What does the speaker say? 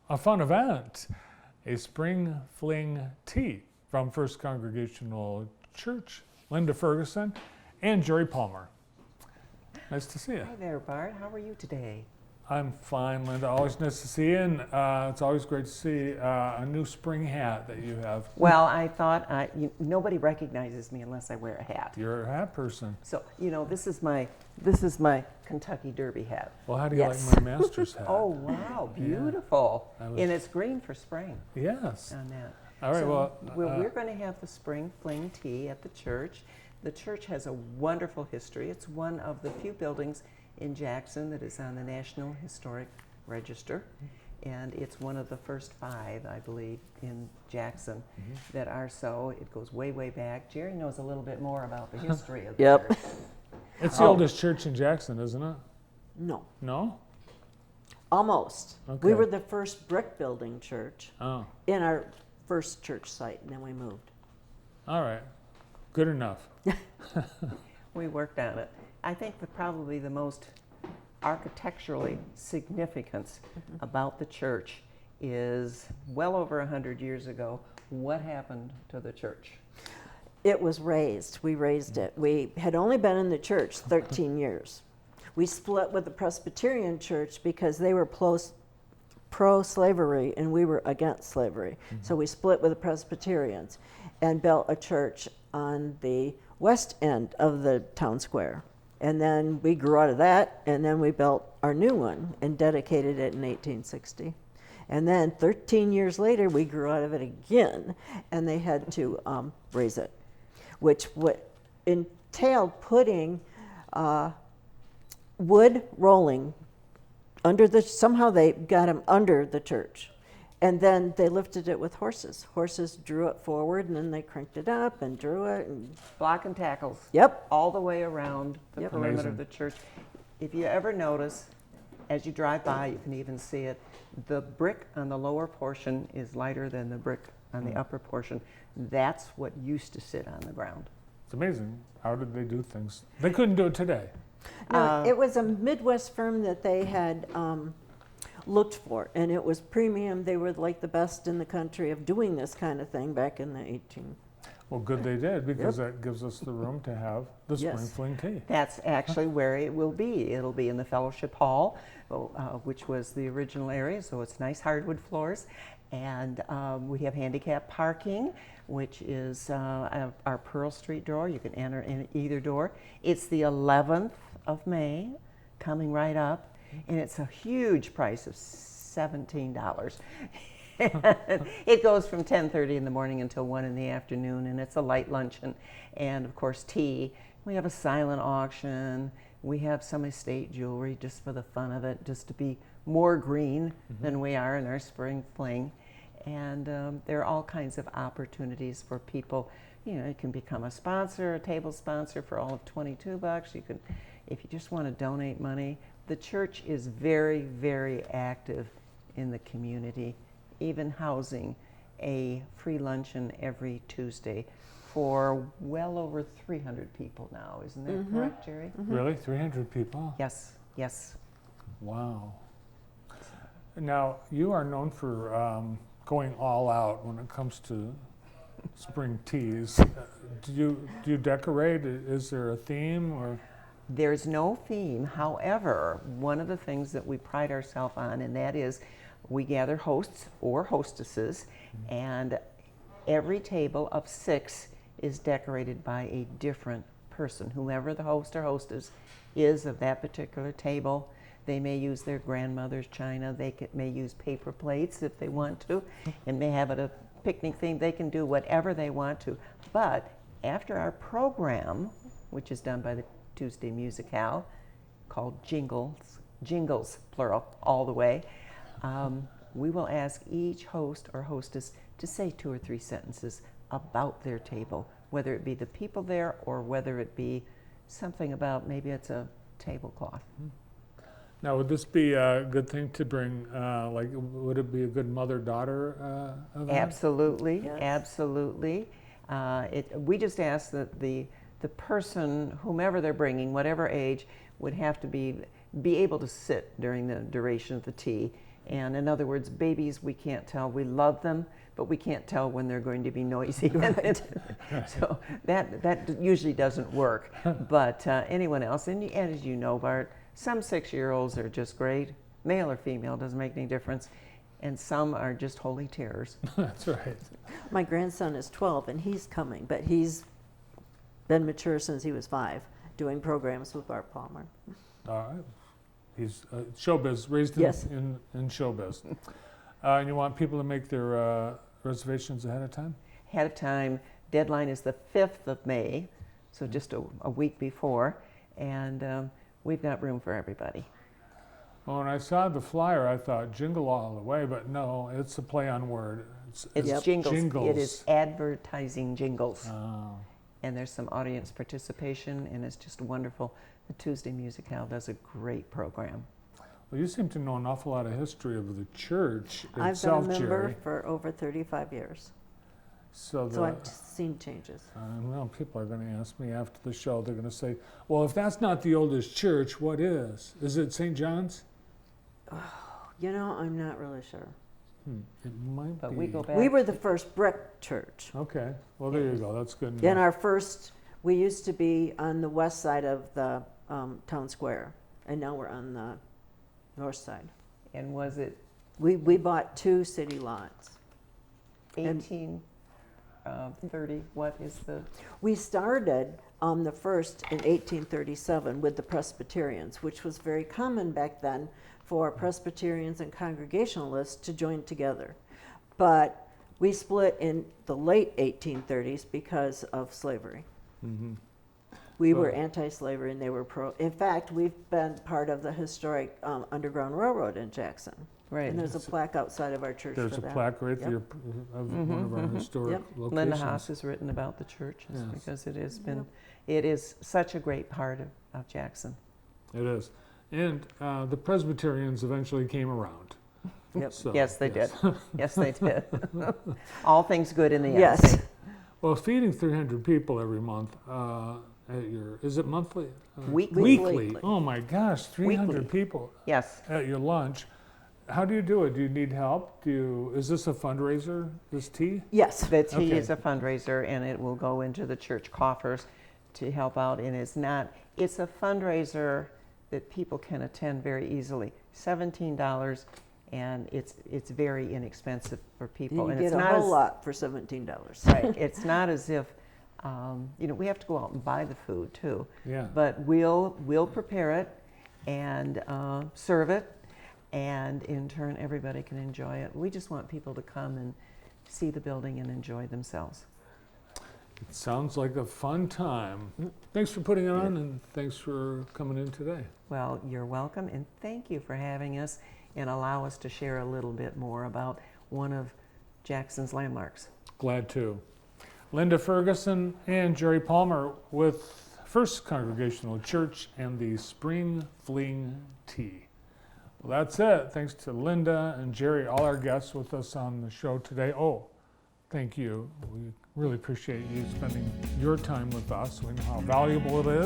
a fun event, a spring fling tea from First Congregational Church, Linda Ferguson and Jerry Palmer. Nice to see you. Hi there, Bart. How are you today? I'm fine, Linda. Always nice to see you, and it's always great to see a new spring hat that you have. Well, I thought nobody recognizes me unless I wear a hat. You're a hat person. So this is my Kentucky Derby hat. Well, how do you Yes. like my master's hat? Oh wow, beautiful! Yeah, And it's green for spring. Yes. On that. All right. So, well, we're going to have the spring fling tea at the church. The church has a wonderful history. It's one of the few buildings in Jackson that is on the National Historic Register, and it's one of the first 5, I believe, in Jackson that are so. It goes way, way back. Jerry knows a little bit more about the history of the church. it's the oldest church in Jackson, isn't it? No, No? almost. Okay. We were the first brick building church Oh, in our first church site, and then we moved. all right. Good enough. We worked on it. I think probably the most architecturally significance about the church is well over 100 years ago. What happened to the church? It was raised. We raised it. We had only been in the church 13 years. We split with the Presbyterian church because they were pro-slavery and we were against slavery. So we split with the Presbyterians and built a church on the west end of the town square. And then we grew out of that, and then we built our new one and dedicated it in 1860. And then 13 years later, we grew out of it again, and they had to raise it, which entailed putting wood rolling under somehow they got them under the church. And then they lifted it with horses. Horses drew it forward, and then they cranked it up and drew it. And Block and tackles. Yep. All the way around the Yep. perimeter Amazing. of the church. If you ever notice, as you drive by, you can even see it, the brick on the lower portion is lighter than the brick on the upper portion. That's what used to sit on the ground. It's amazing. How did they do things? They couldn't do it today. No, it was a Midwest firm that they had looked for, and it was premium. They were like the best in the country of doing this kind of thing back in the 18. Well, good they did, because that gives us the room to have the spring Yes. fling tea. That's actually where it will be. It'll be in the fellowship hall, which was the original area, so it's nice hardwood floors. And we have handicap parking, which is our Pearl Street door. You can enter in either door. It's the 11th of May, coming right up, and it's a huge price of $17. It goes from 10:30 in the morning until 1 in the afternoon, and it's a light luncheon, and of course tea. We have a silent auction. We have some estate jewelry just for the fun of it, just to be more green than we are in our spring fling. And there are all kinds of opportunities for people. You can become a sponsor, a table sponsor for all of $22. You can, if you just want to donate money. The church is very, very active in the community, even housing a free luncheon every Tuesday for well over 300 people now. Isn't that correct, Jerry? Really? 300 people? Yes, yes. Wow. Now, you are known for going all out when it comes to spring teas. Do you decorate? Is there a theme or? There's no theme. However, one of the things that we pride ourselves on, and that is we gather hosts or hostesses, and every table of 6 is decorated by a different person. Whomever the host or hostess is of that particular table, they may use their grandmother's china, they may use paper plates if they want to, and may have it a picnic theme. They can do whatever they want to. But after our program, which is done by the Tuesday Musicale, called Jingles, plural, all the way, we will ask each host or hostess to say 2 or 3 sentences about their table, whether it be the people there or whether it be something about, maybe it's a tablecloth. Now, would this be a good thing to bring, would it be a good mother-daughter event? Absolutely, Yes. absolutely. We just ask that the person, whomever they're bringing, whatever age, would have to be able to sit during the duration of the tea And in other words, babies, we can't tell. We love them, but we can't tell when they're going to be noisy. So that usually doesn't work. But anyone else, and as you know, Bart, some 6-year-olds are just great. Male or female, doesn't make any difference. And some are just holy terrors. That's right. My grandson is 12 and he's coming, but he's been mature since he was 5, doing programs with Bart Palmer. All right. He's showbiz, raised Yes. in showbiz. And you want people to make their reservations ahead of time? Ahead of time, deadline is the 5th of May, so just a week before. And we've got room for everybody. Well, when I saw the flyer, I thought jingle all the way, but no, it's a play on word. It's jingles. Jingles. It is advertising jingles. Oh. And there's some audience participation, and it's just wonderful. The Tuesday Musicale does a great program. Well, you seem to know an awful lot of history of the church I've itself, been a member Jerry. for over 35 years, So so I've seen changes. well, people are going to ask me after the show. They're going to say, "Well, if that's not the oldest church, what is? Is it St. John's?" You know, I'm not really sure. It might But be. we go back. We were the first brick church. Okay. Well, there you go. That's good enough. And our first, we used to be on the west side of the town square, and now we're on the north side. And was it We bought 2 city lots. And- 1830? What is the? We started the first in 1837 with the Presbyterians, which was very common back then for Presbyterians and Congregationalists to join together. But we split in the late 1830s because of slavery. Mm-hmm. We were Well- anti-slavery and they were pro. In fact, we've been part of the historic Underground Railroad in Jackson. Right. And there's a plaque outside of our church There's for a that. plaque right Yep. there of one of our historic Yep. locations. Linda Haas has written about the church Yes. because it has been, it is such a great part of Jackson. It is. And the Presbyterians eventually came around. Yep. So, Yes, they yes. did. Yes, they did. All things good in the end. Yes. Well, feeding 300 people every month at your, is it monthly? Weekly. Weekly. Oh my gosh, 300 Weekly. people Yes. at your lunch. How do you do it? Do you need help? Is this a fundraiser, this tea? Yes. The tea Okay. is a fundraiser, and it will go into the church coffers to help out. And it's a fundraiser that people can attend very easily. $17, and it's very inexpensive for people. You and can it's get a not whole as, lot for $17. Right. It's not as if we have to go out and buy the food too. Yeah. But we'll prepare it and serve it, and in turn everybody can enjoy it. We just want people to come and see the building and enjoy themselves. It sounds like a fun time. Thanks for putting it on, and thanks for coming in today. Well, you're welcome, and thank you for having us and allow us to share a little bit more about one of Jackson's landmarks. Glad to. Linda Ferguson and Jerry Palmer with First Congregational Church and the Spring Fling Tea. Well, that's it. Thanks to Linda and Jerry, all our guests with us on the show today. Oh, thank you. We really appreciate you spending your time with us. We know how valuable it is.